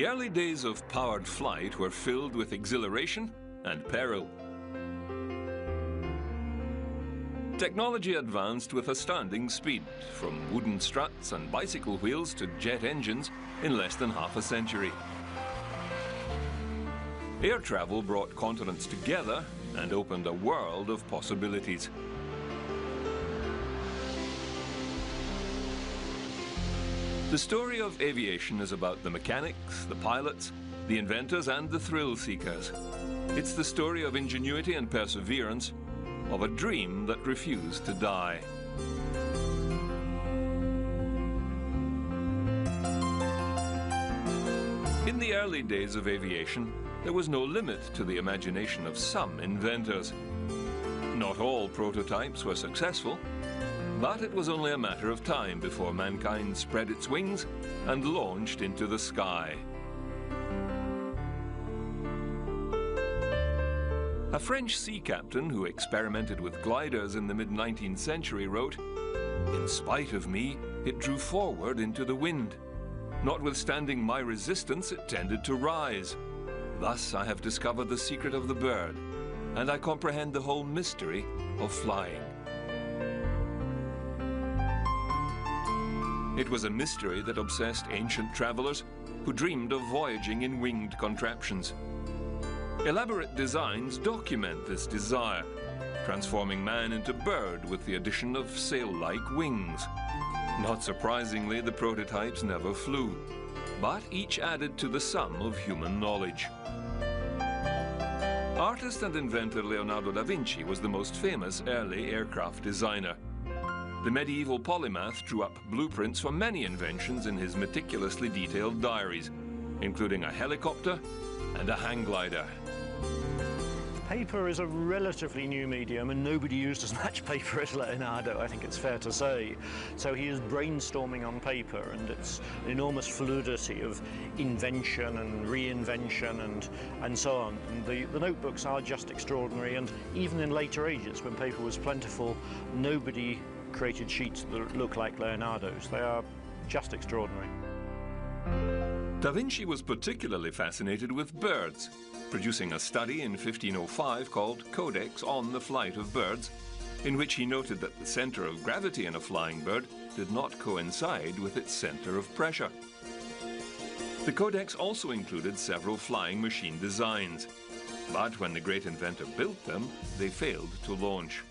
The early days of powered flight were filled with exhilaration and peril. Technology advanced with astounding speed, from wooden struts and bicycle wheels to jet engines in less than half a century. Air travel brought continents together and opened a world of possibilities. The story of aviation is about the mechanics, the pilots, the inventors and the thrill seekers. It's the story of ingenuity and perseverance, of a dream that refused to die. In the early days of aviation, there was no limit to the imagination of some inventors. Not all prototypes were successful, but it was only a matter of time before mankind spread its wings and launched into the sky. A French sea captain who experimented with gliders in the mid-19th century wrote, "In spite of me, it drew forward into the wind. Notwithstanding my resistance, it tended to rise. Thus I have discovered the secret of the bird, and I comprehend the whole mystery of flying." It was a mystery that obsessed ancient travelers who dreamed of voyaging in winged contraptions. Elaborate designs document this desire, transforming man into bird with the addition of sail-like wings. Not surprisingly, the prototypes never flew, but each added to the sum of human knowledge. Artist and inventor Leonardo da Vinci was the most famous early aircraft designer. The medieval polymath drew up blueprints for many inventions in his meticulously detailed diaries, including a helicopter and a hang glider. Paper is a relatively new medium, and nobody used as much paper as Leonardo, I think it's fair to say. So he is brainstorming on paper, and it's an enormous fluidity of invention and reinvention and so on. And the notebooks are just extraordinary, and even in later ages, when paper was plentiful, nobody created sheets that look like Leonardo's. They are just extraordinary. Da Vinci was particularly fascinated with birds, producing a study in 1505 called Codex on the Flight of Birds, in which he noted that the center of gravity in a flying bird did not coincide with its center of pressure. The Codex also included several flying machine designs, but when the great inventor built them, they failed to launch.